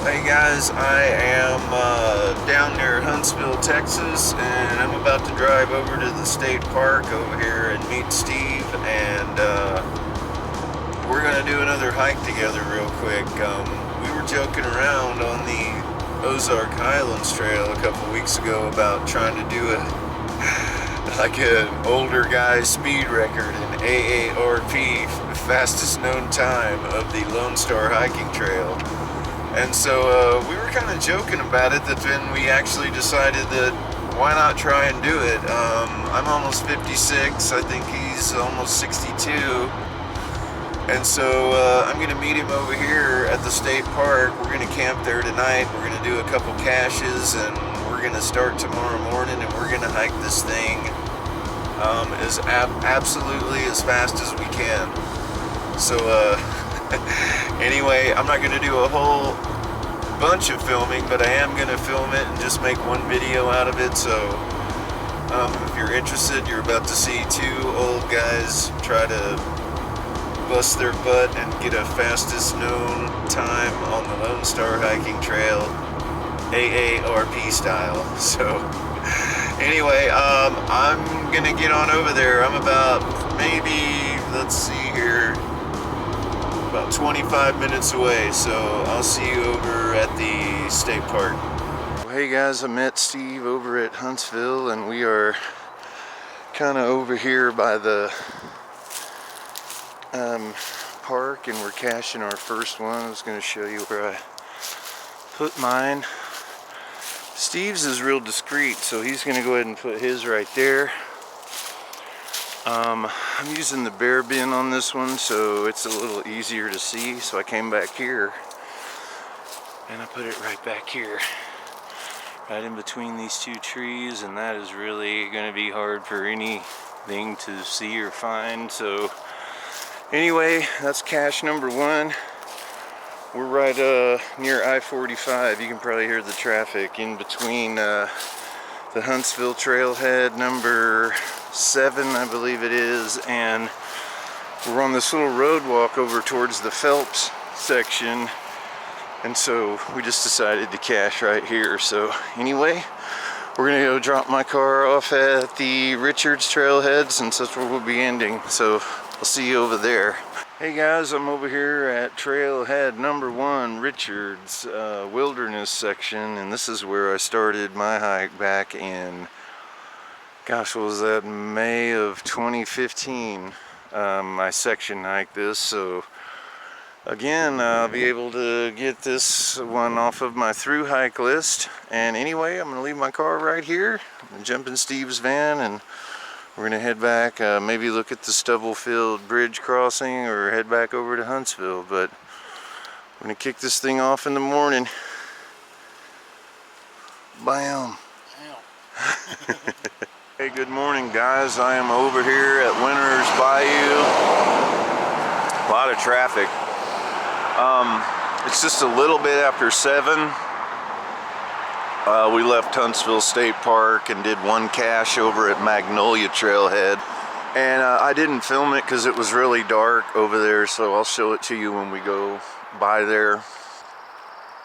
Hey guys, I am down near Huntsville, Texas, and I'm about to drive over to the state park over here and meet Steve, and we're going to do another hike together real quick. We were joking around on the Ozark Highlands Trail a couple weeks ago about trying to do like an older guy's speed record in AARP, fastest known time of the Lone Star hiking trail. And so we were kind of joking about it, that then we actually decided that why not try and do it. I'm almost 56, I think he's almost 62. And so I'm going to meet him over here at the state park. We're going to camp there tonight. We're going to do a couple caches, and we're going to start tomorrow morning, and we're going to hike this thing absolutely as fast as we can. So anyway, I'm not going to do a whole bunch of filming, but I am going to film it and just make one video out of it. So if you're interested, you're about to see two old guys try to bust their butt and get a fastest known time on the Lone Star hiking trail, AARP style. So anyway, I'm going to get on over there. I'm about maybe, let's see here, about 25 minutes away, so I'll see you over at the state park. Well, hey guys, I met Steve over at Huntsville, and we are kind of over here by the park, and we're caching our first one. I was going to show you where I put mine. Steve's is real discreet, so he's going to go ahead and put his right there. I'm using the bear bin on this one, so it's a little easier to see. So I came back here and I put it right back here, right in between these two trees, and that is really going to be hard for anything to see or find. So anyway, that's cache number one. We're right near I-45. You can probably hear the traffic in between the Huntsville trailhead number 7, I believe it is, and we're on this little road walk over towards the Phelps section, and so we just decided to cache right here. So anyway, we're gonna go drop my car off at the Richards trailhead, since that's where we'll be ending. So I'll see you over there. Hey guys, I'm over here at trailhead number 1, Richards wilderness section, and this is where I started my hike back in, gosh, what was that, May of 2015. I section hiked this, so again, I'll be able to get this one off of my through hike list. And anyway, I'm gonna leave my car right here and jump in Steve's van, and we're gonna head back, maybe look at the Stubblefield Bridge crossing, or head back over to Huntsville. But we're gonna kick this thing off in the morning. Bam. Hey, good morning guys. I am over here at Winter's Bayou. A lot of traffic. It's just a little bit after 7. We left Huntsville State Park and did one cache over at Magnolia trailhead. And I didn't film it because it was really dark over there, so I'll show it to you when we go by there.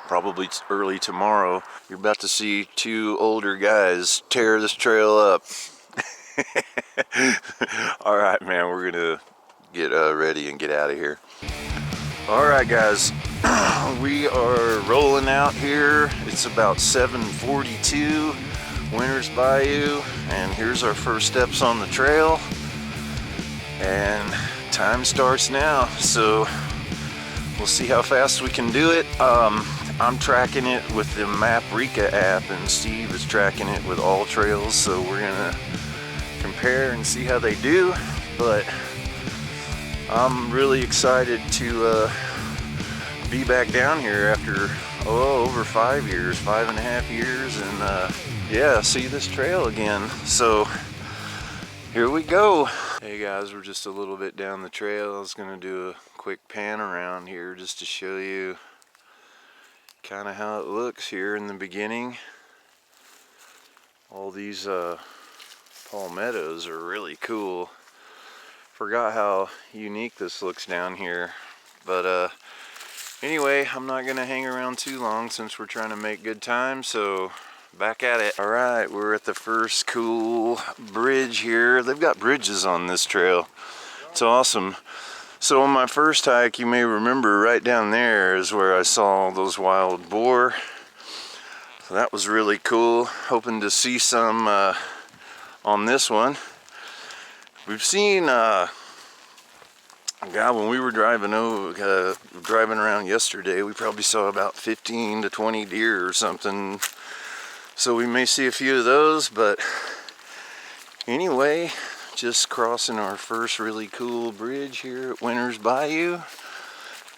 Probably early tomorrow. You're about to see two older guys tear this trail up. Alright man, we're gonna get ready and get out of here. Alright guys, we are rolling out here. It's about 7:42, Winter's Bayou, and here's our first steps on the trail. And time starts now, so we'll see how fast we can do it. I'm tracking it with the Maprika app, and Steve is tracking it with All Trails, so we're gonna compare and see how they do. But I'm really excited to be back down here after over 5 years, 5.5 years, and yeah, see this trail again. So here we go. Hey guys, we're just a little bit down the trail. I was gonna do a quick pan around here just to show you kind of how it looks here in the beginning. All these palmettos are really cool. Forgot how unique this looks down here, but Anyway, I'm not gonna hang around too long since we're trying to make good time, so back at it. All right, we're at the first cool bridge here. They've got bridges on this trail. It's awesome. So on my first hike, you may remember right down there is where I saw those wild boar. So that was really cool. Hoping to see some on this one. We've seen God, when we were driving around yesterday, we probably saw about 15 to 20 deer or something. So we may see a few of those, but anyway, just crossing our first really cool bridge here at Winter's Bayou.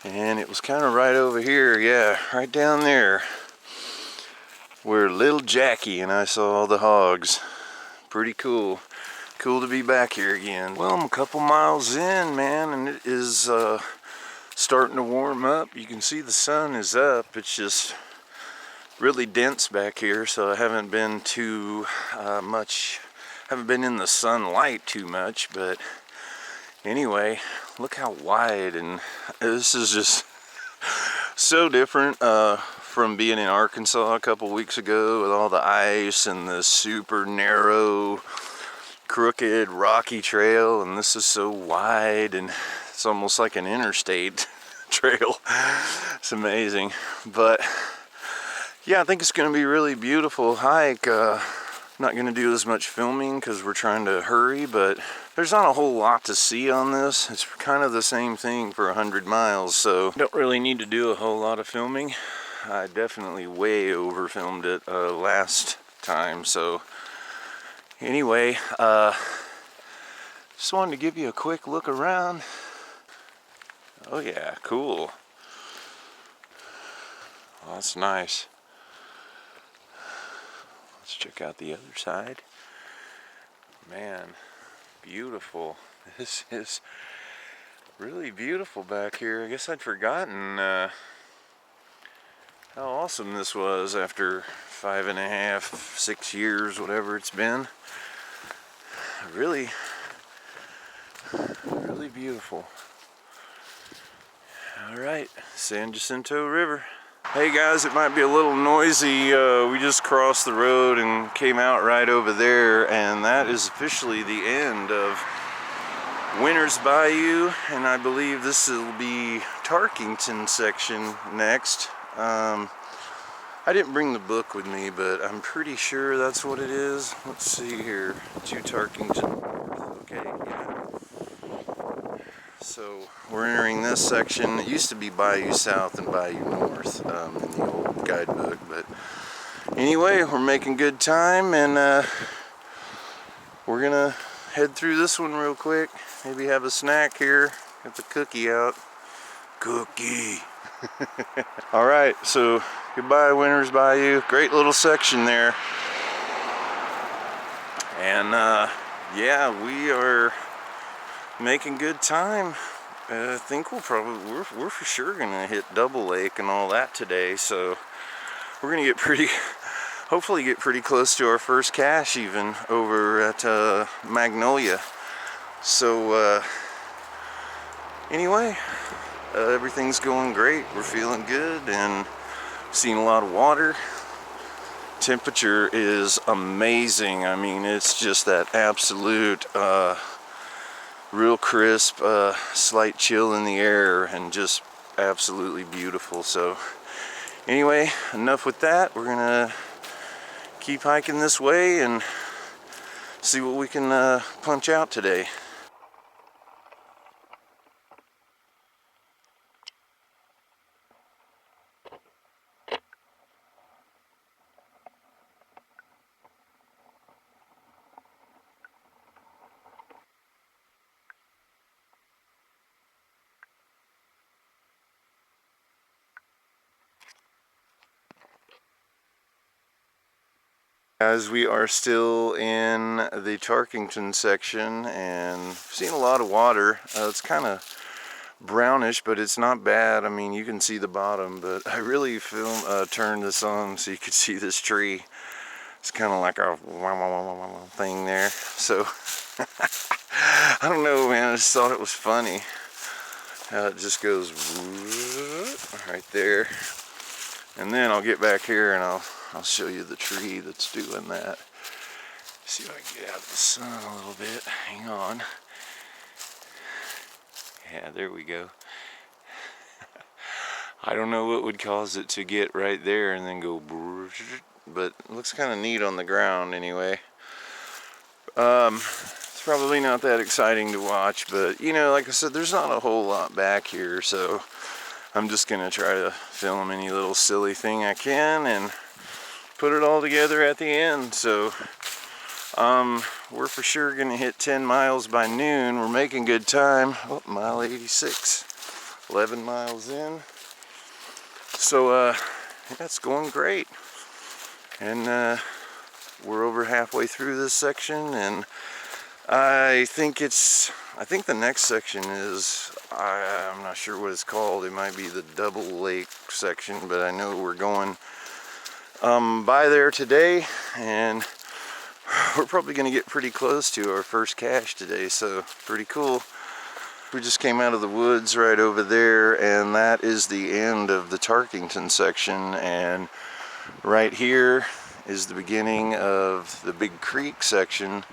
And it was kind of right over here, yeah, right down there, where little Jackie and I saw all the hogs. Pretty cool. Cool to be back here again. Well, I'm a couple miles in, man, and it is starting to warm up. You can see the sun is up. It's just really dense back here, so I haven't been too haven't been in the sunlight too much, but anyway, look how wide, and this is just so different from being in Arkansas a couple weeks ago with all the ice and the super narrow, crooked, rocky trail, and this is so wide, and it's almost like an interstate trail. It's amazing. But yeah, I think it's going to be a really beautiful hike. Not going to do as much filming because we're trying to hurry, but there's not a whole lot to see on this. It's kind of the same thing for 100 miles, so don't really need to do a whole lot of filming. I definitely way over filmed it last time, so anyway, just wanted to give you a quick look around. Oh yeah, cool. Oh, that's nice. Let's check out the other side. Man, beautiful. This is really beautiful back here. I guess I'd forgotten how awesome this was after 5.5, 6 years, whatever it's been. Really beautiful. All right, San Jacinto River. Hey guys, it might be a little noisy. We just crossed the road and came out right over there, and that is officially the end of Winter's Bayou, and I believe this will be Tarkington section next. I didn't bring the book with me, but I'm pretty sure that's what it is. Let's see here, to Tarkington. Okay, yeah. So we're entering this section. It used to be Bayou South and Bayou North in the old guidebook, but anyway, we're making good time, and we're gonna head through this one real quick. Maybe have a snack here. Get the cookie out. Cookie. All right, so goodbye, Winter's Bayou. Great little section there, and yeah, we are making good time. I think we're for sure gonna hit Double Lake and all that today, so we're gonna get hopefully get pretty close to our first cache even over at Magnolia. So anyway, everything's going great. We're feeling good and seeing a lot of water. Temperature is amazing. I mean, it's just that absolute real crisp, slight chill in the air, and just absolutely beautiful. So anyway, enough with that. We're gonna keep hiking this way and see what we can punch out today. As we are still in the Tarkington section and seen a lot of water. It's kind of brownish, but it's not bad. I mean, you can see the bottom, but I really turned this on so you could see this tree. It's kind of like a thing there. So I don't know, man. I just thought it was funny how it just goes. right there. And then I'll get back here and I'll show you the tree that's doing that. See if I can get out of the sun a little bit. Hang on. Yeah, there we go. I don't know what would cause it to get right there and then go, but it looks kind of neat on the ground anyway. It's probably not that exciting to watch, but you know, like I said, there's not a whole lot back here, so I'm just gonna try to film any little silly thing I can and put it all together at the end. So we're for sure gonna hit 10 miles by noon. We're making good time. Oh, mile 86, 11 miles in. So that's going great. And we're over halfway through this section, and I think the next section is, I'm not sure what it's called. It might be the Double Lake section, but I know we're going by there today, and we're probably going to get pretty close to our first cache today, so pretty cool. We just came out of the woods right over there, and that is the end of the Tarkington section, and right here is the beginning of the Big Creek section,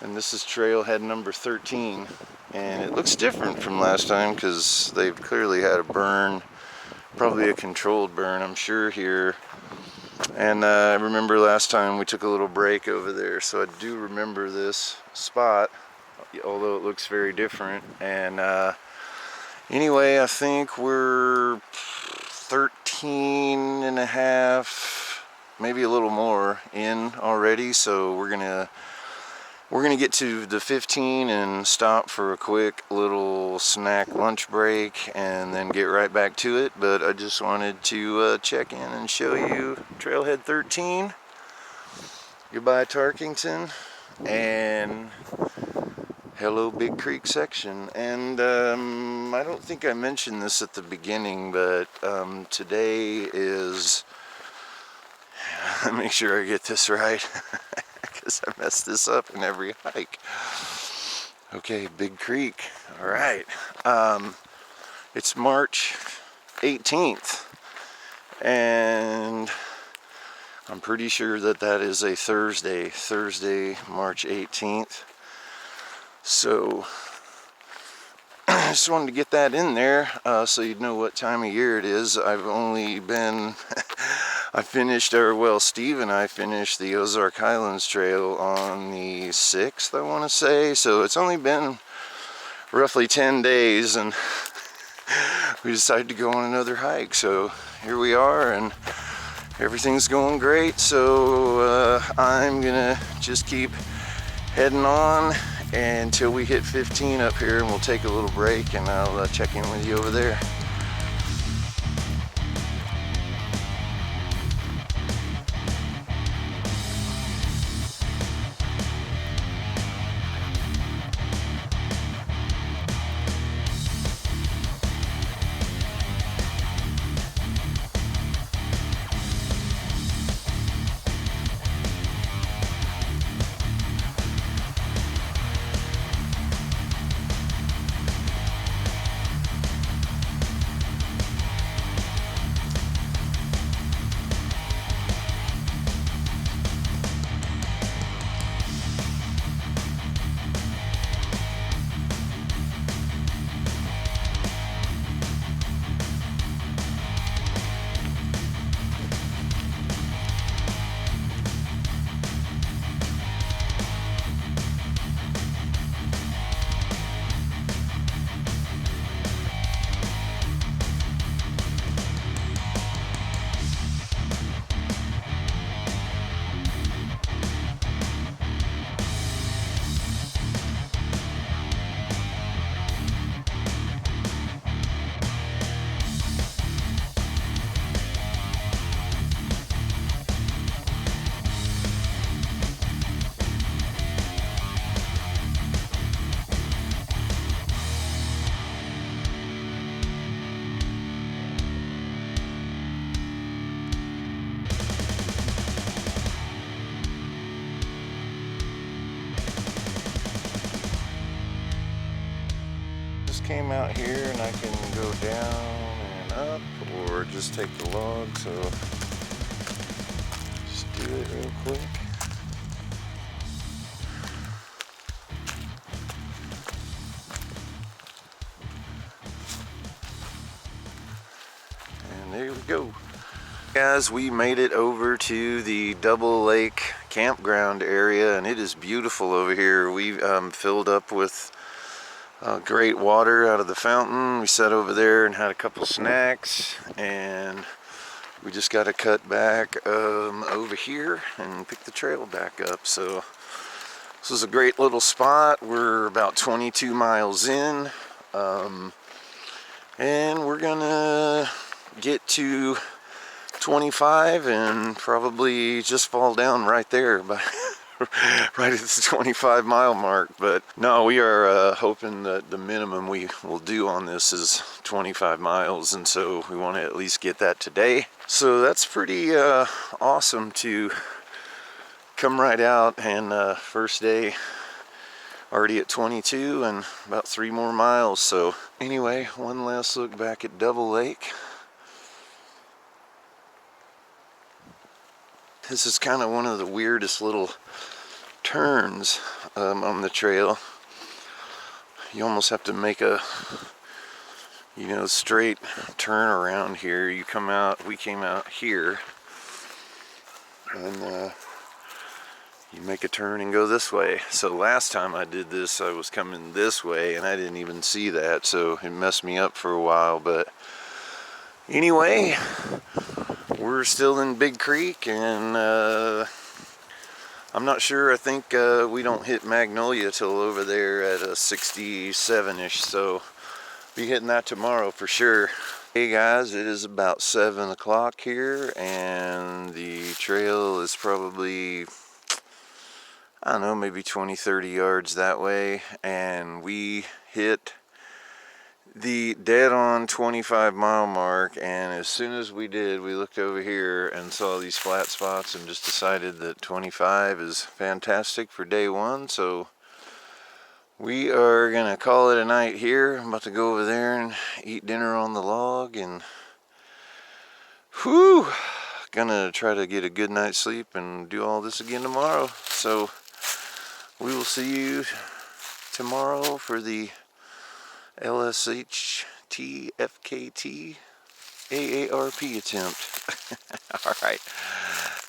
and this is trailhead number 13, and it looks different from last time because they've clearly had a burn, probably a controlled burn, I'm sure, here. And I remember last time we took a little break over there, so I do remember this spot, although it looks very different. And anyway, I think we're 13 and a half, maybe a little more in already, so we're gonna get to the 15 and stop for a quick little snack lunch break and then get right back to it. But I just wanted to check in and show you trailhead 13. Goodbye Tarkington, and hello Big Creek section. And I don't think I mentioned this at the beginning, but today is, make sure I get this right because I messed this up in every hike. Okay, Big Creek. All right. It's March 18th, and I'm pretty sure that is a Thursday, March 18th. So I just wanted to get that in there so you'd know what time of year it is. I've only been, Steve and I finished the Ozark Highlands Trail on the 6th, I want to say. So it's only been roughly 10 days, and we decided to go on another hike. So here we are, and everything's going great. So I'm gonna just keep heading on until we hit 15 up here, and we'll take a little break, and I'll check in with you over there. Came out here, and I can go down and up. just take the log, so just do it real quick. And there we go. Guys, we made it over to the Double Lake campground area, and it is beautiful over here. We filled up with great water out of the fountain. We sat over there and had a couple snacks, and we just got to cut back over here and pick the trail back up. So this is a great little spot. We're about 22 miles in, and we're gonna get to 25 and probably just fall down right there by right at the 25-mile mark. But no, we are hoping that the minimum we will do on this is 25 miles, and so we want to at least get that today. So that's pretty awesome to come right out, and first day already at 22 and about 3 more miles. So anyway, one last look back at Double Lake. This is kind of one of the weirdest little turns on the trail. You almost have to make a, you know, straight turn around here. You come out, we came out here, and you make a turn and go this way. So last time I did this, I was coming this way and I didn't even see that, so it messed me up for a while. But anyway, we're still in Big Creek, and I'm not sure. I think we don't hit Magnolia till over there at a 67-ish, so be hitting that tomorrow for sure. Hey guys, it is about 7 o'clock here, and the trail is probably, I don't know, maybe 20-30 yards that way, and we hit the dead-on 25-mile mark. And as soon as we did, we looked over here and saw these flat spots and just decided that 25 is fantastic for day one. So we are gonna call it a night here. I'm about to go over there and eat dinner on the log, and whew, gonna try to get a good night's sleep and do all this again tomorrow. So we will see you tomorrow for the LSHT-FKT AARP attempt. Alright.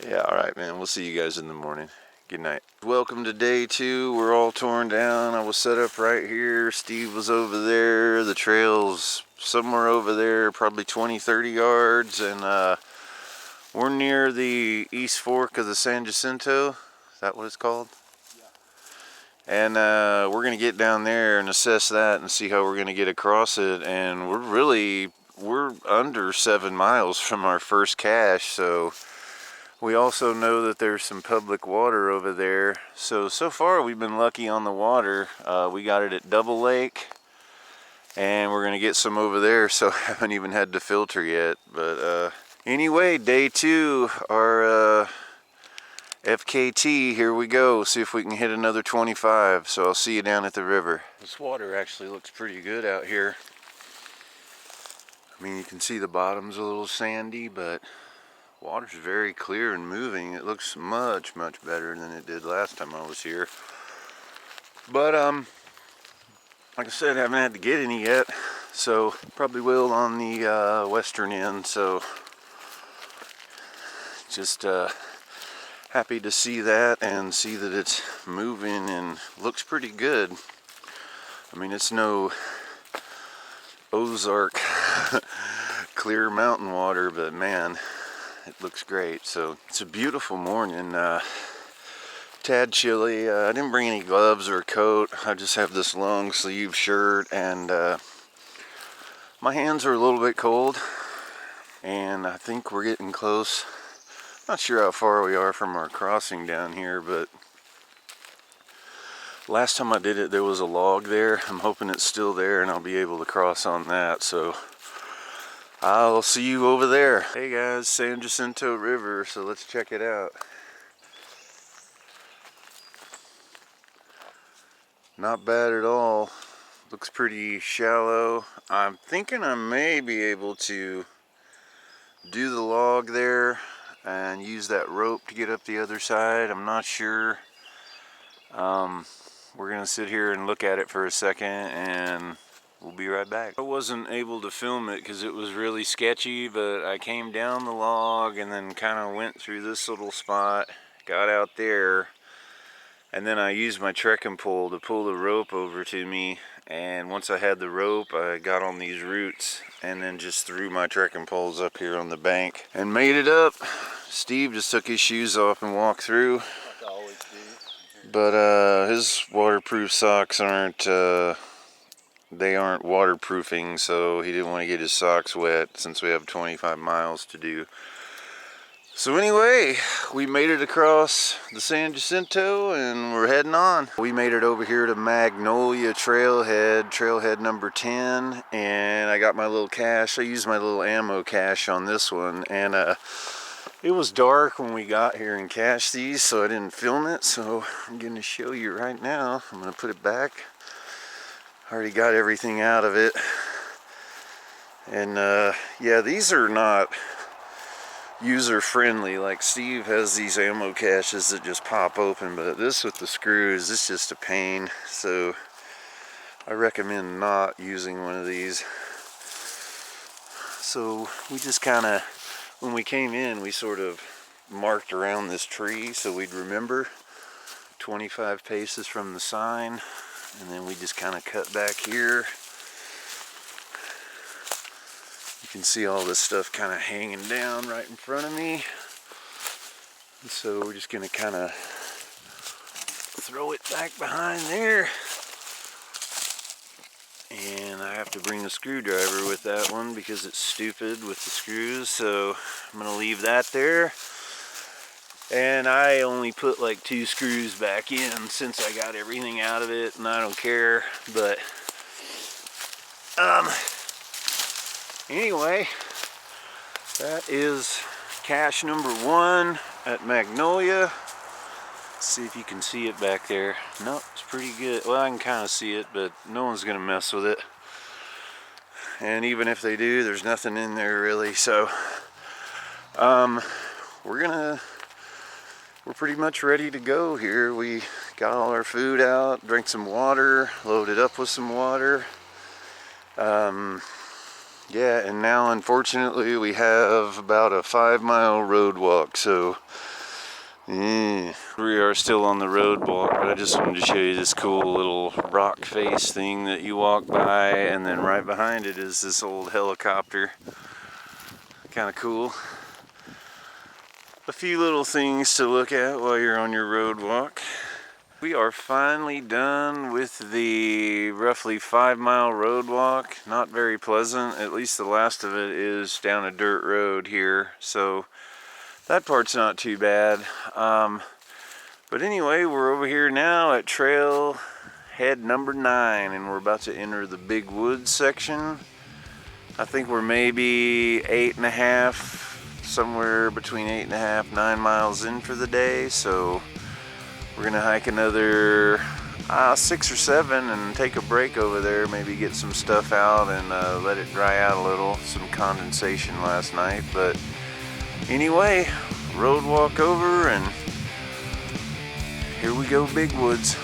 Yeah, alright, man. We'll see you guys in the morning. Good night. Welcome to day 2. We're all torn down. I was set up right here. Steve was over there. The trail's somewhere over there, probably 20-30 yards. And we're near the east fork of the San Jacinto. Is that what it's called? And we're going to get down there and assess that and see how we're going to get across it. And we're under 7 miles from our first cache. So we also know that there's some public water over there. So far we've been lucky on the water. We got it at Double Lake, and we're going to get some over there. So I haven't even had to filter yet. But anyway, day 2, our FKT, here we go. See if we can hit another 25. So I'll see you down at the river. This water actually looks pretty good out here. I mean, you can see the bottom's a little sandy, but water's very clear and moving. It looks much better than it did last time I was here. But like I said, I haven't had to get any yet, so probably will on the western end. So just happy to see that and see that it's moving and looks pretty good. I mean, it's no Ozark clear mountain water, but man, it looks great. So it's a beautiful morning. Tad chilly. I didn't bring any gloves or a coat. I just have this long sleeve shirt, and my hands are a little bit cold, and I think we're getting close. Not sure how far we are from our crossing down here, but last time I did it there was a log there. I'm hoping it's still there and I'll be able to cross on that. So I'll see you over there. Hey guys, San Jacinto River, so let's check it out. Not bad at all. Looks pretty shallow. I'm thinking I may be able to do the log there and use that rope to get up the other side. I'm not sure. We're gonna sit here and look at it for a second and we'll be right back. I wasn't able to film it because it was really sketchy, but I came down the log and then kind of went through this little spot, got out there, and then I used my trekking pole to pull the rope over to me. And once I had the rope, I got on these roots and then just threw my trekking poles up here on the bank and made it up. Steve just took his shoes off and walked through. Like I always do. But his waterproof socks aren't waterproofing, so he didn't want to get his socks wet since we have 25 miles to do. So anyway, we made it across the San Jacinto and we're heading on. We made it over here to Magnolia trailhead number 10, and I got my little cache. I used my little ammo cache on this one, and it was dark when we got here and cached these, so I didn't film it. So I'm going to show you right now. I'm going to put it back. I already got everything out of it. And yeah, these are not user-friendly. Like Steve has these ammo caches that just pop open, but this with the screws, it's just a pain. So I recommend not using one of these. So we just kind of, when we came in, we sort of marked around this tree so we'd remember 25 paces from the sign, and then we just kind of cut back here. You can see all this stuff kind of hanging down right in front of me. And so we're just going to kind of throw it back behind there. And I have to bring a screwdriver with that one because it's stupid with the screws, so I'm going to leave that there. And I only put like 2 screws back in since I got everything out of it, and I don't care. But anyway, that is cache number 1 at Magnolia. Let's see if you can see it back there. Nope, it's pretty good. Well, I can kind of see it, but no one's gonna mess with it. And even if they do, there's nothing in there really. So we're pretty much ready to go here. We got all our food out, drank some water, loaded up with some water. Yeah, and now unfortunately we have about a 5-mile road walk, so we are still on the road walk, but I just wanted to show you this cool little rock face thing that you walk by, and then right behind it is this old helicopter. Kind of cool. A few little things to look at while you're on your road walk. We are finally done with the roughly 5-mile road walk. Not very pleasant, at least the last of it is down a dirt road here, so that part's not too bad. But anyway, we're over here now at trail head number 9, and we're about to enter the big woods section. I think we're maybe 8.5, somewhere between 8.5, 9 miles in for the day, so we're gonna hike another 6 or 7 and take a break over there, maybe get some stuff out and let it dry out a little. Some condensation last night, but anyway, road walk over, and here we go, big woods.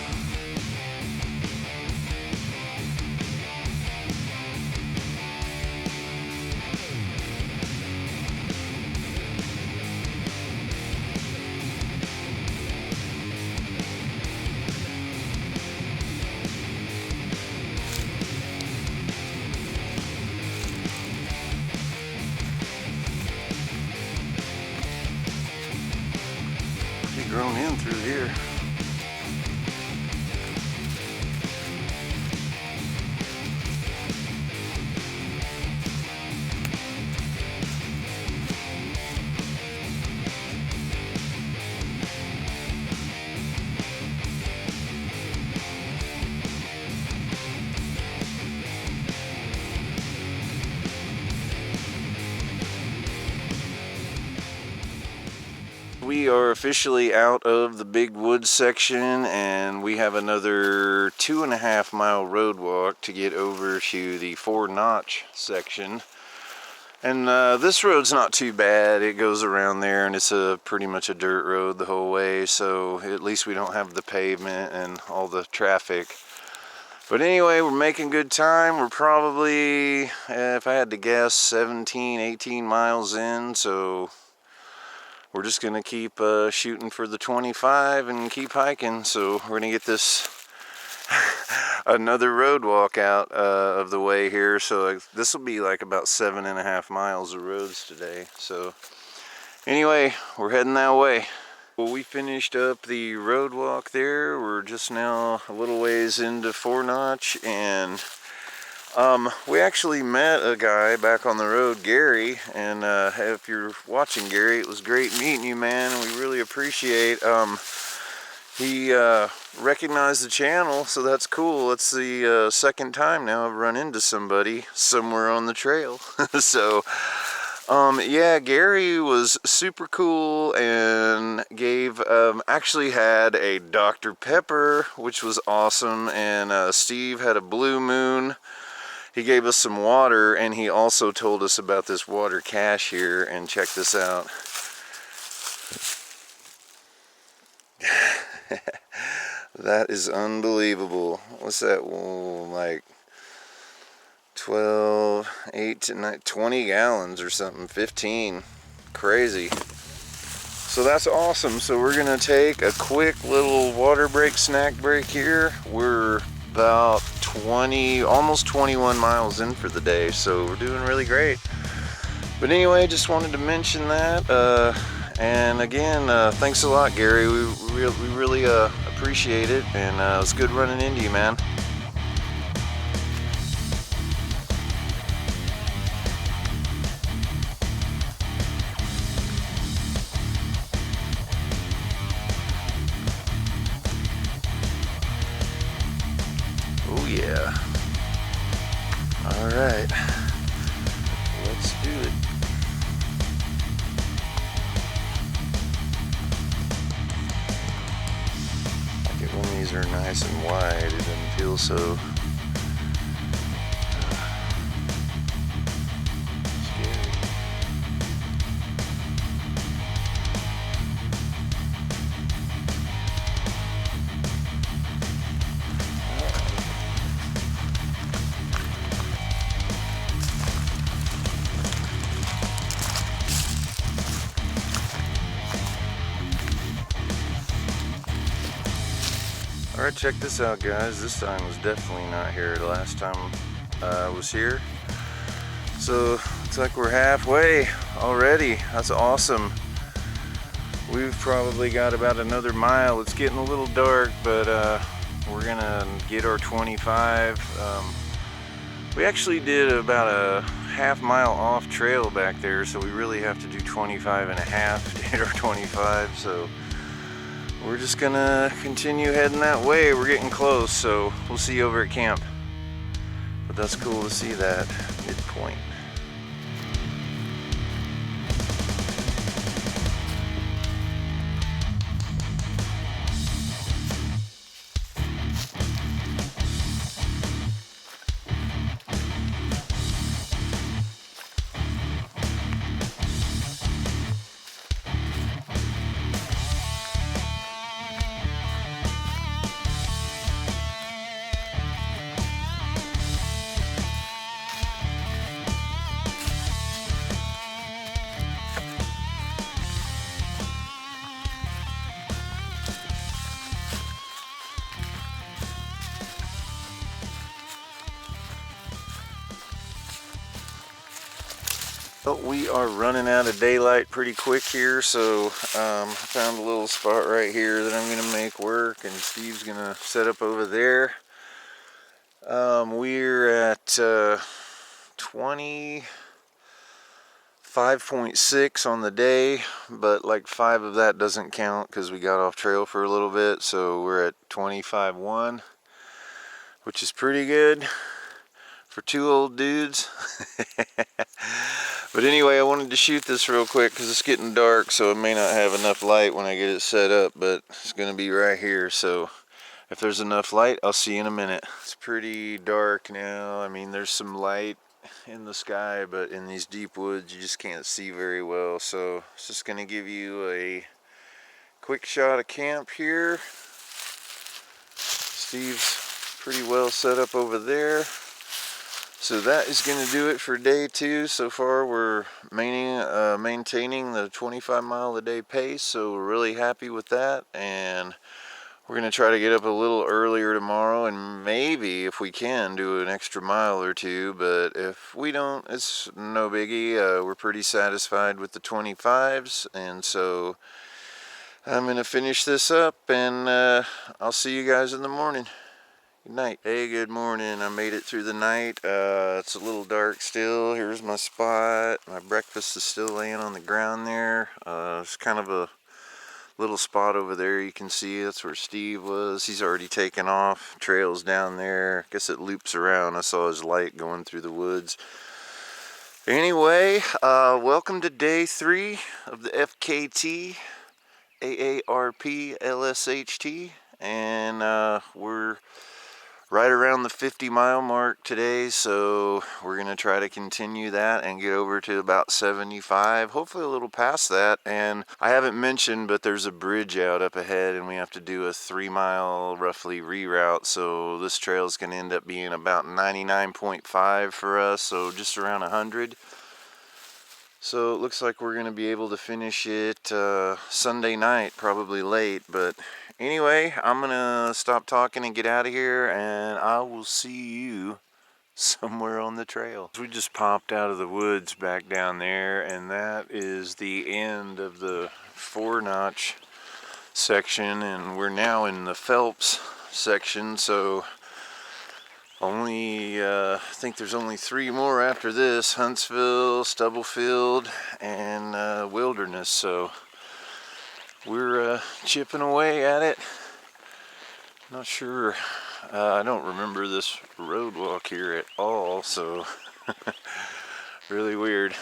Grown in through here. We are officially out of the big woods section, and we have another 2.5 mile road walk to get over to the 4-notch section. And this road's not too bad. It goes around there, and it's pretty much a dirt road the whole way, so at least we don't have the pavement and all the traffic. But anyway, we're making good time. We're probably, if I had to guess, 17, 18 miles in, so we're just gonna keep shooting for the 25 and keep hiking. So we're gonna get this another road walk out of the way here. So this will be like about 7.5 miles of roads today. So anyway, we're heading that way. Well, we finished up the road walk there. We're just now a little ways into 4 Notch, and we actually met a guy back on the road, Gary, and if you're watching, Gary, it was great meeting you, man, and we really appreciate. He recognized the channel, so that's cool. It's the second time now I've run into somebody somewhere on the trail. So yeah, Gary was super cool and gave, actually had a Dr. Pepper, which was awesome, and Steve had a Blue Moon. He gave us some water, and he also told us about this water cache here, and check this out. That is unbelievable. What's that? Oh, like 12, 8 to 9, 20 gallons or something, 15. Crazy. So that's awesome. So we're gonna take a quick little water break, snack break here. We're about 20, almost 21 miles in for the day, so we're doing really great. But anyway, just wanted to mention that. And again, thanks a lot, Gary. We really appreciate it, and it was good running into you, man. Oh yeah. All right, let's do it. When these are nice and wide, it doesn't feel so scary. Alright, check this out, guys. This time was definitely not here the last time I was here. So, looks like we're halfway already. That's awesome. We've probably got about another mile. It's getting a little dark, but we're gonna get our 25. We actually did about a half-mile off trail back there, so we really have to do 25 and a half to hit our 25. So we're just gonna continue heading that way. We're getting close, so we'll see you over at camp. But that's cool to see that midpoint. Well, we are running out of daylight pretty quick here, so I found a little spot right here that I'm going to make work, and Steve's going to set up over there. We're at 25.6 on the day, but like 5 of that doesn't count because we got off trail for a little bit, so we're at 25.1, which is pretty good for 2 old dudes. But anyway, I wanted to shoot this real quick because it's getting dark, so it may not have enough light when I get it set up, but it's going to be right here. So if there's enough light, I'll see you in a minute. It's pretty dark now. I mean, there's some light in the sky, but in these deep woods you just can't see very well. So it's just going to give you a quick shot of camp here. Steve's pretty well set up over there. So that is going to do it for day 2. So far we're maintaining the 25 mile a day pace, so we're really happy with that, and we're going to try to get up a little earlier tomorrow and maybe, if we can, do an extra mile or 2, but if we don't, it's no biggie. We're pretty satisfied with the 25s, and so I'm going to finish this up, and I'll see you guys in the morning. Good night. Hey, good morning. I made it through the night. It's a little dark still. Here's my spot. My breakfast is still laying on the ground there. It's kind of a little spot over there you can see. That's where Steve was. He's already taken off. Trail's down there. I guess it loops around. I saw his light going through the woods. Anyway, welcome to day 3 of the FKT, AARP-LSHT, and we're right around the 50 mile mark today, so we're going to try to continue that and get over to about 75, hopefully a little past that. And I haven't mentioned, but there's a bridge out up ahead and we have to do a 3 mile roughly reroute, so this trail is going to end up being about 99.5 for us, so just around 100. So it looks like we're going to be able to finish it Sunday night, probably late. But anyway, I'm going to stop talking and get out of here, and I will see you somewhere on the trail. We just popped out of the woods back down there, and that is the end of the 4-notch section, and we're now in the Phelps section, so I think there's only 3 more after this: Huntsville, Stubblefield, and Wilderness. So we're chipping away at it. Not sure. I don't remember this road walk here at all, so really weird.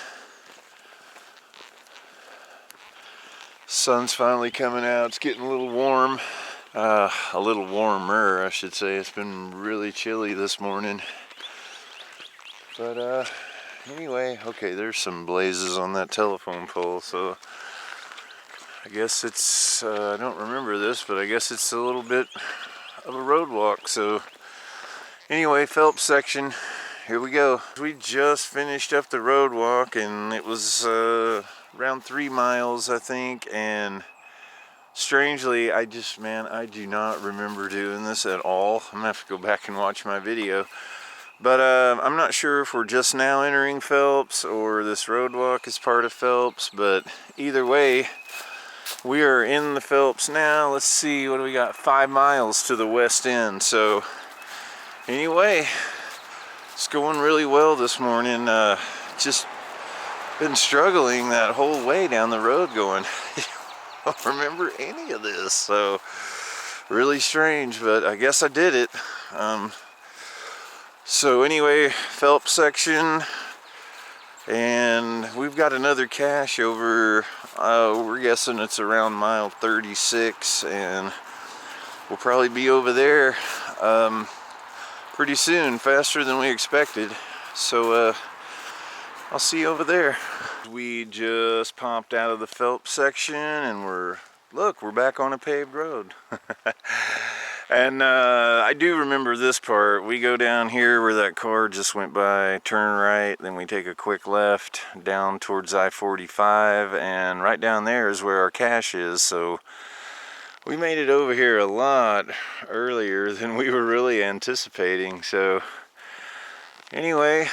Sun's finally coming out. It's getting a little warm. A little warmer, I should say. It's been really chilly this morning. But anyway, okay, there's some blazes on that telephone pole, so I guess it's, I don't remember this, but I guess it's a little bit of a road walk. So anyway, Phelps section, here we go. We just finished up the road walk, and it was around 3 miles, I think, and strangely, I do not remember doing this at all. I'm gonna have to go back and watch my video. But I'm not sure if we're just now entering Phelps or this road walk is part of Phelps, but either way, we are in the Phelps now. Let's see, what do we got? 5 miles to the west end. So anyway, it's going really well this morning. Just been struggling that whole way down the road going. I don't remember any of this, so really strange, but I guess I did it. So anyway, Phelps section, and we've got another cache over, we're guessing it's around mile 36, and we'll probably be over there pretty soon, faster than we expected. So I'll see you over there. We just popped out of the Phelps section, and we're back on a paved road. And I do remember this part. We go down here where that car just went by, turn right, then we take a quick left down towards I-45, and right down there is where our cache is. So we made it over here a lot earlier than we were really anticipating. So anyway,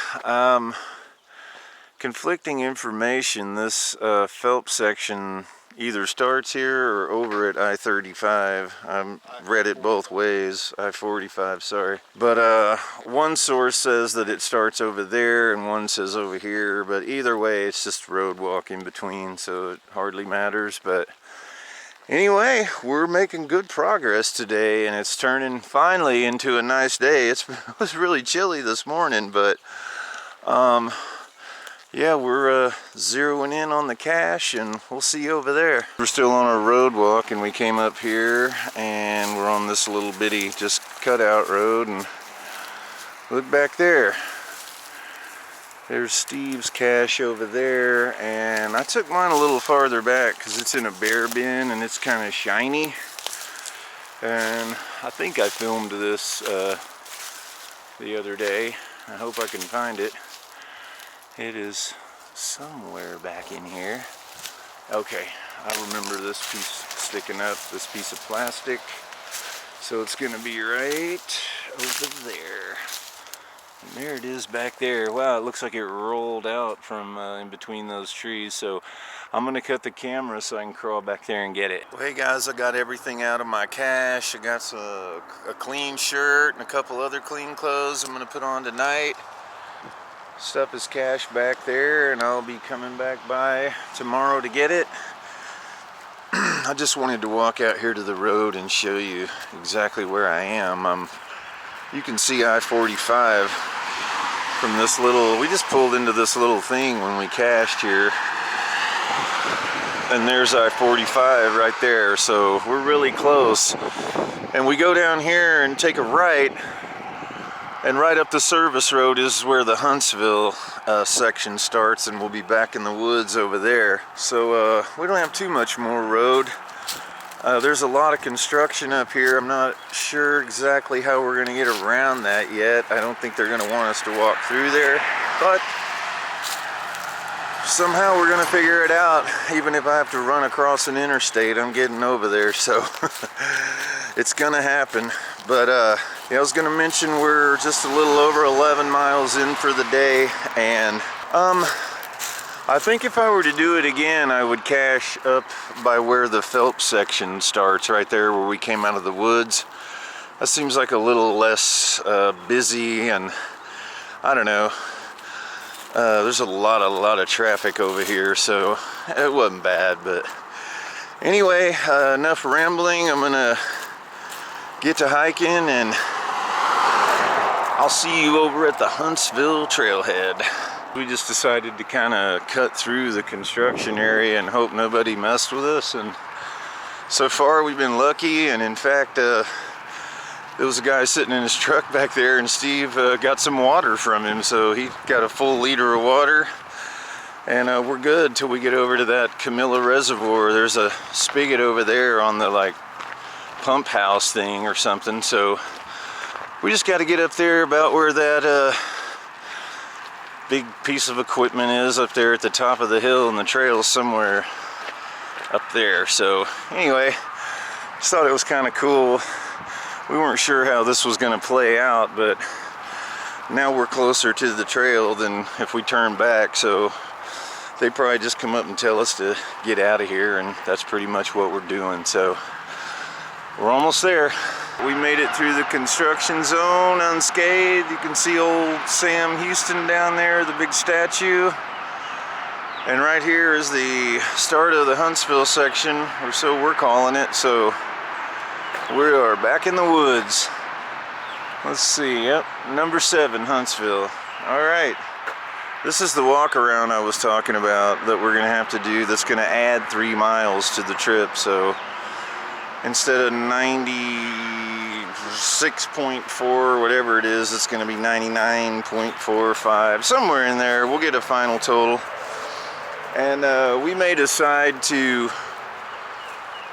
conflicting information. This Phelps section either starts here or over at I-35. I've read it both ways. I-45, sorry. But one source says that it starts over there and one says over here. But either way, it's just road walk in between, so it hardly matters. But anyway, we're making good progress today, and it's turning finally into a nice day. It was really chilly this morning, but yeah, we're zeroing in on the cache, and we'll see you over there. We're still on our road walk, and we came up here, and we're on this little bitty just cutout road, and look back there. There's Steve's cache over there, and I took mine a little farther back because it's in a bear bin and it's kind of shiny. And I think I filmed this the other day. I hope I can find it. It is somewhere back in here. Okay, I remember this piece sticking up, this piece of plastic. So it's gonna be right over there. And there it is back there. Wow, it looks like it rolled out from in between those trees. So I'm gonna cut the camera so I can crawl back there and get it. Well, hey guys, I got everything out of my cache. I got a clean shirt and a couple other clean clothes I'm gonna put on tonight. Stuff is cached back there, and I'll be coming back by tomorrow to get it. I just wanted to walk out here to the road and show you exactly where I am. You can see I-45 from this little, we just pulled into this little thing when we cached here. And there's I-45 right there, so we're really close. And we go down here and take a right, and right up the service road is where the Huntsville section starts, and we'll be back in the woods over there. So we don't have too much more road. There's a lot of construction up here. I'm not sure exactly how we're going to get around that yet. I don't think they're going to want us to walk through there, but somehow we're going to figure it out. Even if I have to run across an interstate, I'm getting over there, so it's going to happen. But yeah, I was going to mention we're just a little over 11 miles in for the day, and I think if I were to do it again, I would cache up by where the Phelps section starts, right there where we came out of the woods. That seems like a little less busy, and I don't know. There's a lot of traffic over here, so it wasn't bad. But anyway, enough rambling. I'm gonna get to hiking, and I'll see you over at the Huntsville trailhead. We just decided to kind of cut through the construction area and hope nobody messed with us, and so far we've been lucky. And in fact, there was a guy sitting in his truck back there, and Steve got some water from him, so he got a full liter of water, and we're good till we get over to that Camilla Reservoir. There's a spigot over there on the like pump house thing or something, so we just got to get up there about where that big piece of equipment is up there at the top of the hill, and the trail's somewhere up there. So anyway, just thought it was kind of cool. We weren't sure how this was going to play out, but now we're closer to the trail than if we turn back, so they probably just come up and tell us to get out of here, and that's pretty much what we're doing. So we're almost there. We made it through the construction zone unscathed. You can see old Sam Houston down there, the big statue. And right here is the start of the Huntsville section, or so we're calling it. So we are back in the woods. Let's see, yep, number 7, Huntsville. All right, this is the walk around I was talking about that we're gonna have to do. That's gonna add 3 miles to the trip. So instead of 96.4, whatever it is, it's gonna be 99.45, somewhere in there. We'll get a final total. And we may decide to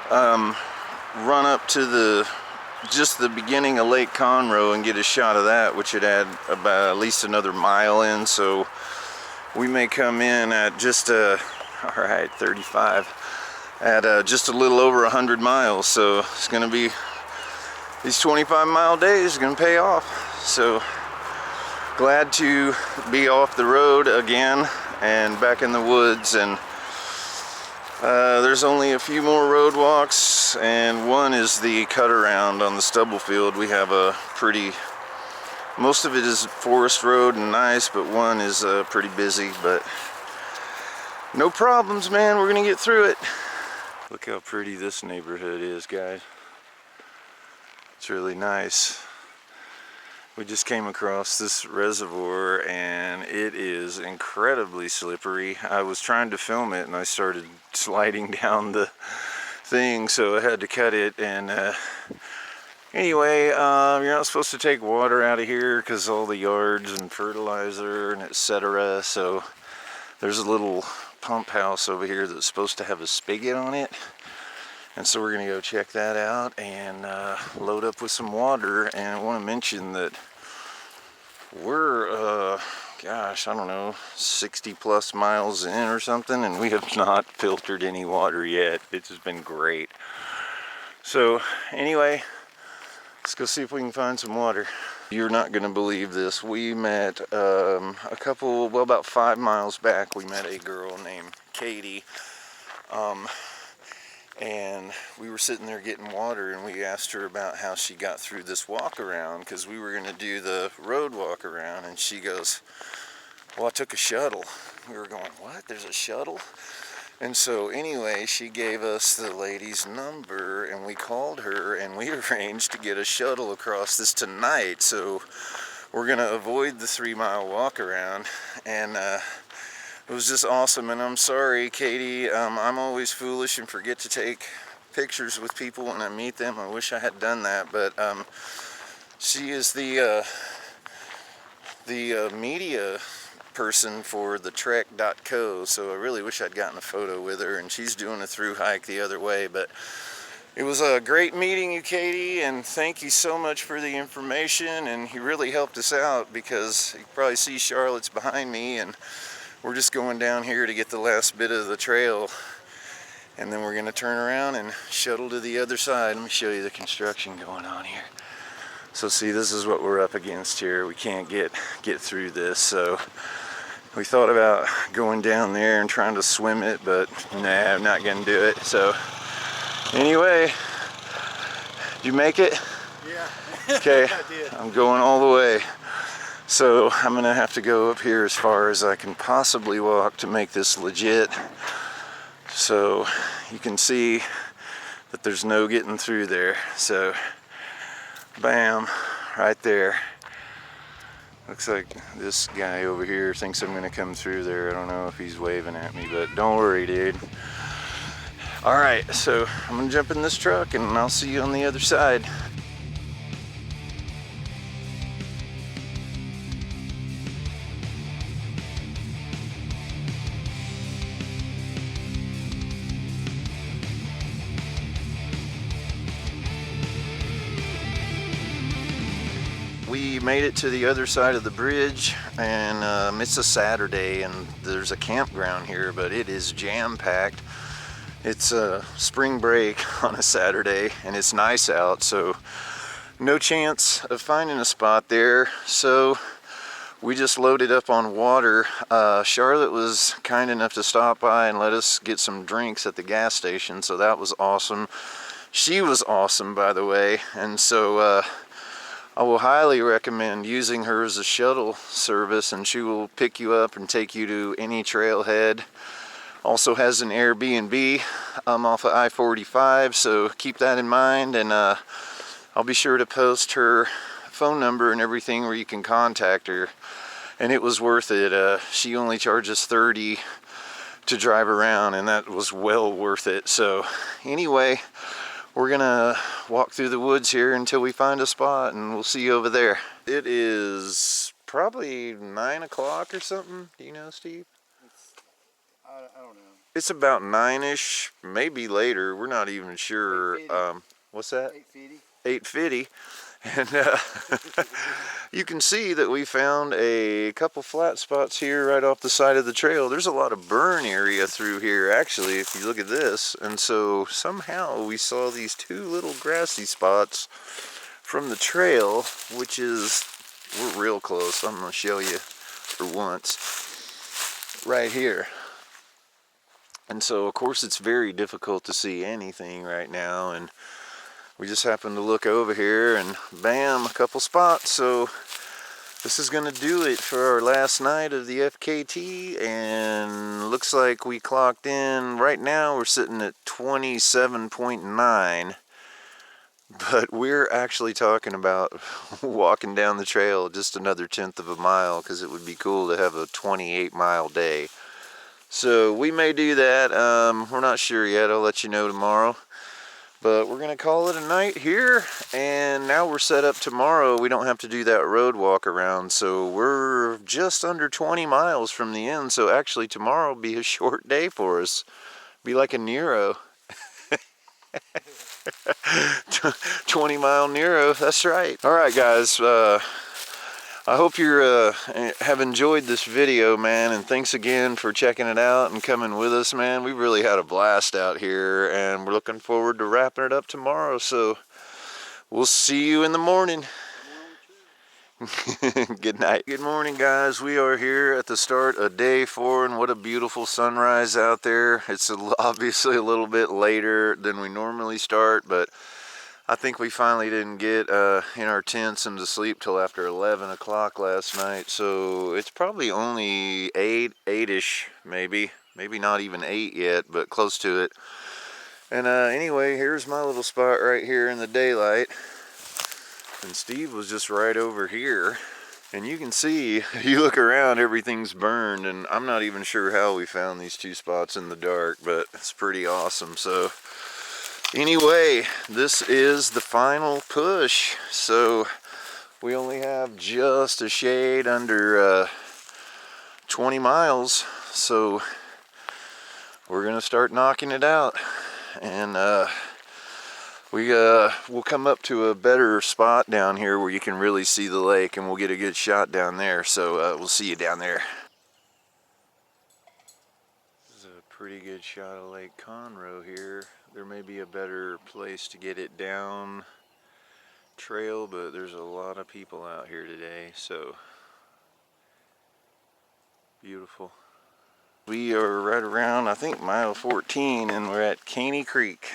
run up to just the beginning of Lake Conroe and get a shot of that, which would add about at least another mile in. So we may come in at just all right, 35, at just a little over 100 miles. So it's gonna be, these 25-mile days are gonna pay off. So glad to be off the road again and back in the woods. And there's only a few more road walks, and one is the cut around on the stubble field. We have a pretty, most of it is forest road and nice, but one is pretty busy, but no problems, man. We're gonna get through it. Look how pretty this neighborhood is, guys. It's really nice. We just came across this reservoir, and it is incredibly slippery. I was trying to film it, and I started sliding down the thing, so I had to cut it. And Anyway, you're not supposed to take water out of here because all the yards and fertilizer and etc. So there's a little pump house over here that's supposed to have a spigot on it. And so we're going to go check that out and load up with some water. And I want to mention that we're, gosh, I don't know, 60 plus miles in or something, and we have not filtered any water yet. It's just been great. So anyway, let's go see if we can find some water. You're not going to believe this. We met about 5 miles back, we met a girl named Katie. And we were sitting there getting water, and we asked her about how she got through this walk around, because we were going to do the road walk around, and she goes, well, I took a shuttle. We were going, what? There's a shuttle? And so anyway, she gave us the lady's number, and we called her, and we arranged to get a shuttle across this tonight. So we're going to avoid the 3-mile walk around, and it was just awesome. And I'm sorry, Katie, I'm always foolish and forget to take pictures with people when I meet them. I wish I had done that, but she is the media person for the trek.co, so I really wish I'd gotten a photo with her, and she's doing a through hike the other way. But it was a great meeting you, Katie, and thank you so much for the information, and you really helped us out, because you can probably see Charlotte's behind me, and we're just going down here to get the last bit of the trail, and then we're going to turn around and shuttle to the other side. Let me show you the construction going on here. So see, this is what we're up against here. We can't get through this, so we thought about going down there and trying to swim it, but nah, I'm not going to do it. So anyway, did you make it? Yeah. Okay, I did. I'm going all the way. So I'm going to have to go up here as far as I can possibly walk to make this legit. So you can see that there's no getting through there. So bam, right there. Looks like this guy over here thinks I'm going to come through there. I don't know if he's waving at me, but don't worry, dude. All right, so I'm going to jump in this truck, and I'll see you on the other side. We made it to the other side of the bridge, and it's a Saturday, and there's a campground here, but it is jam-packed. It's a spring break on a Saturday, and it's nice out, so no chance of finding a spot there. So we just loaded up on water. Charlotte was kind enough to stop by and let us get some drinks at the gas station, so that was awesome. She was awesome, by the way, and so I will highly recommend using her as a shuttle service, and she will pick you up and take you to any trailhead. Also has an Airbnb off of I-45, so keep that in mind, and I'll be sure to post her phone number and everything where you can contact her. And it was worth it. She only charges $30 to drive around, and that was well worth it. So anyway, we're gonna walk through the woods here until we find a spot, and we'll see you over there. It is probably 9 o'clock or something. Do you know, Steve? I don't know. It's about 9-ish, maybe later. We're not even sure. 8:50. What's that? 8:50. 8:50. And you can see that we found a couple flat spots here right off the side of the trail. There's a lot of burn area through here, actually, if you look at this. And so somehow we saw these two little grassy spots from the trail, which is, we're real close. I'm going to show you for once. Right here. And so, of course, it's very difficult to see anything right now, and we just happened to look over here, and bam, a couple spots. So this is going to do it for our last night of the FKT, and looks like we clocked in. Right now we're sitting at 27.9, but we're actually talking about walking down the trail just another 1/10 of a mile, because it would be cool to have a 28-mile day. So we may do that. We're not sure yet. I'll let you know tomorrow. But we're gonna call it a night here, and now we're set up tomorrow. We don't have to do that road walk around, so we're just under 20 miles from the end. So actually tomorrow will be a short day for us. Be like a Nero. 20-mile Nero, that's right. All right, guys. I hope you have enjoyed this video, man, and thanks again for checking it out and coming with us, man. We really had a blast out here, and we're looking forward to wrapping it up tomorrow, so we'll see you in the morning. Good night. Good morning, guys. We are here at the start of day 4, and what a beautiful sunrise out there. It's obviously a little bit later than we normally start, but I think we finally didn't get in our tents and to sleep till after 11 o'clock last night, so it's probably only 8-ish, maybe not even 8 yet, but close to it. And anyway, here's my little spot right here in the daylight, and Steve was just right over here, and you can see, if you look around, everything's burned, and I'm not even sure how we found these 2 spots in the dark, but it's pretty awesome. So anyway, this is the final push, so we only have just a shade under 20 miles, so we're gonna start knocking it out, and we'll come up to a better spot down here where you can really see the lake, and we'll get a good shot down there, so we'll see you down there. This is a pretty good shot of Lake Conroe here. There may be a better place to get it down trail, but there's a lot of people out here today, so beautiful. We are right around, I think, mile 14, and we're at Caney Creek.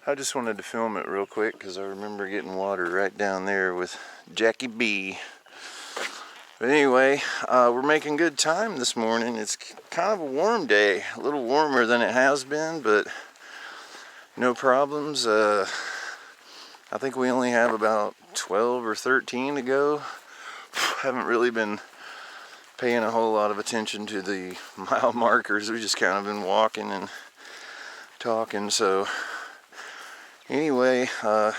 I just wanted to film it real quick because I remember getting water right down there with Jackie B. But anyway, we're making good time this morning. It's kind of a warm day, a little warmer than it has been, but no problems. I think we only have about 12 or 13 to go. Haven't really been paying a whole lot of attention to the mile markers. We've just kind of been walking and talking. So anyway, I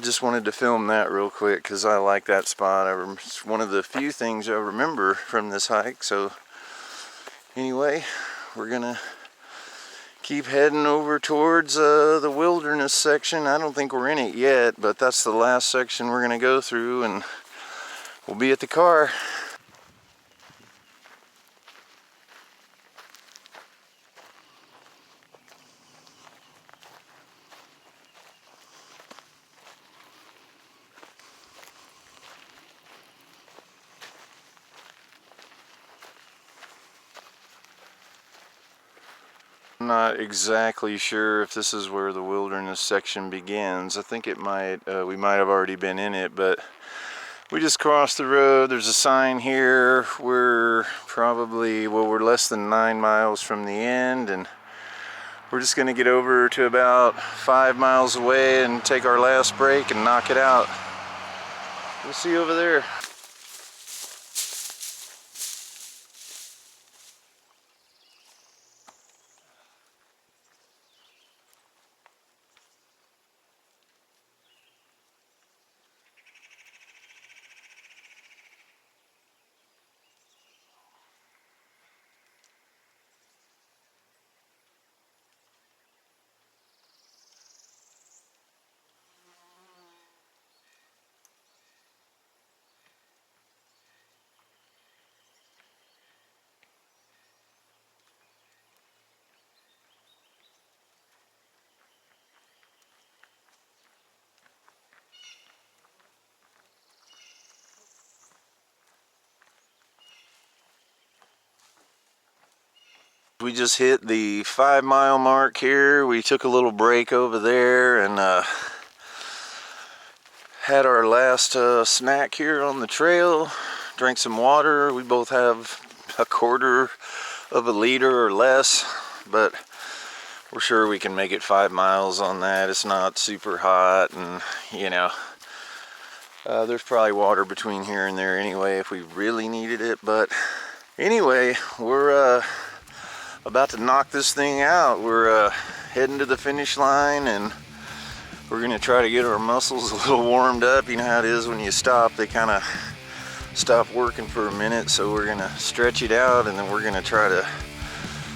just wanted to film that real quick because I like that spot. It's one of the few things I remember from this hike. So anyway, we're gonna keep heading over towards the wilderness section. I don't think we're in it yet, but that's the last section we're gonna go through, and we'll be at the car. I'm not exactly sure if this is where the wilderness section begins. I think it might, we might have already been in it, but we just crossed the road. There's a sign here. We're probably, well, we're less than 9 miles from the end, and we're just gonna get over to about 5 miles away and take our last break and knock it out. We'll see you over there. We just hit the 5 mile mark here. We took a little break over there and had our last snack here on the trail. Drank some water. We both have a quarter of a liter or less, but we're sure we can make it 5 miles on that. It's not super hot, and you know, there's probably water between here and there anyway if we really needed it. But anyway, we're about to knock this thing out. We're heading to the finish line, and we're gonna try to get our muscles a little warmed up. You know how it is when you stop, they kind of stop working for a minute, so we're gonna stretch it out, and then we're gonna try to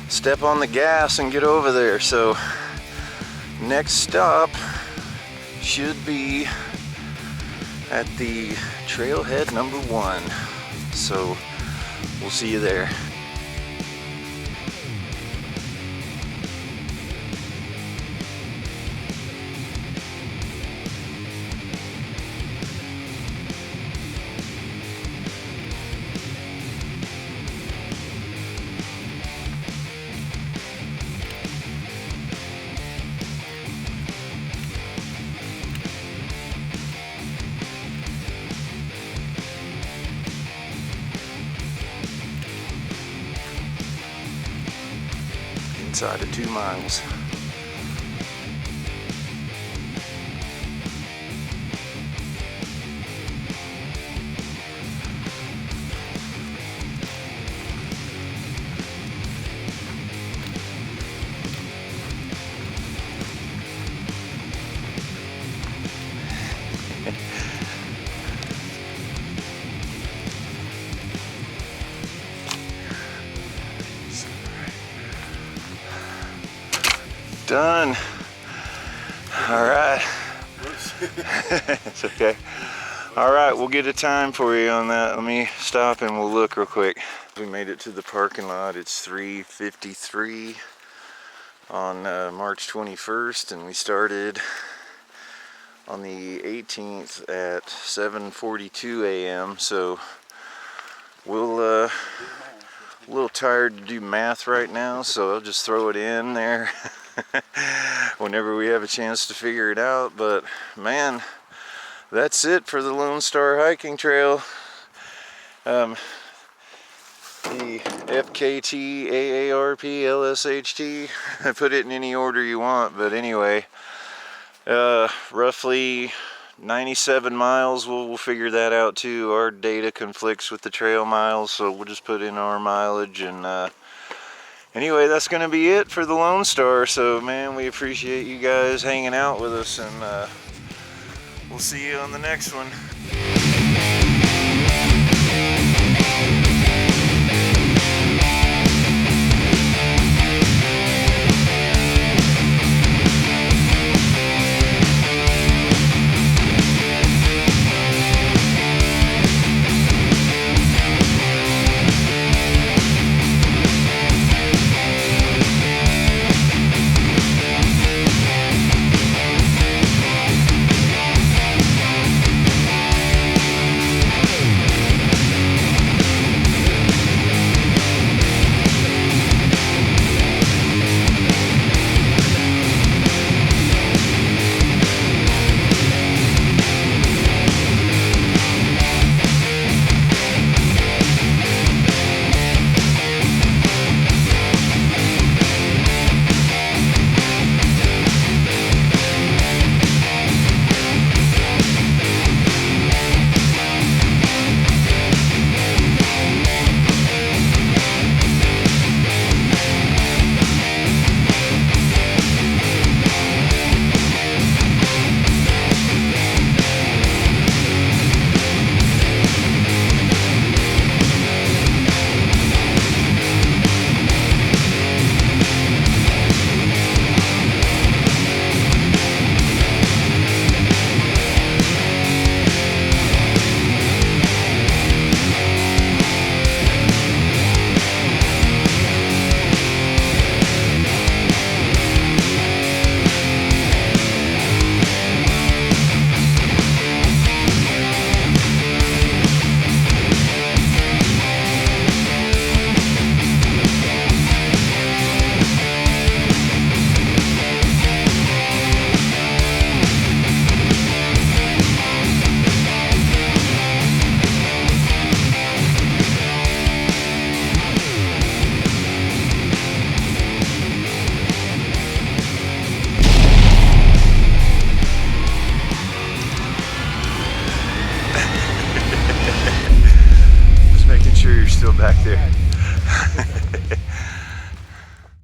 step on the gas and get over there. So next stop should be at the trailhead number 1. So we'll see you there. Inside of 2 miles. Done. All right. It's okay. All right, we'll get a time for you on that. Let me stop and we'll look real quick. We made it to the parking lot. It's 3:53 on March 21st, and we started on the 18th at 7:42 a.m. So we'll a little tired to do math right now, so I'll just throw it in there whenever we have a chance to figure it out. But man, that's it for the Lone Star Hiking Trail. The FKT, AARP, LSHT, put it in any order you want, but anyway, roughly 97 miles. We'll figure that out too. Our data conflicts with the trail miles, so we'll just put in our mileage. And anyway, that's gonna be it for the Lone Star. So man, we appreciate you guys hanging out with us, and we'll see you on the next one.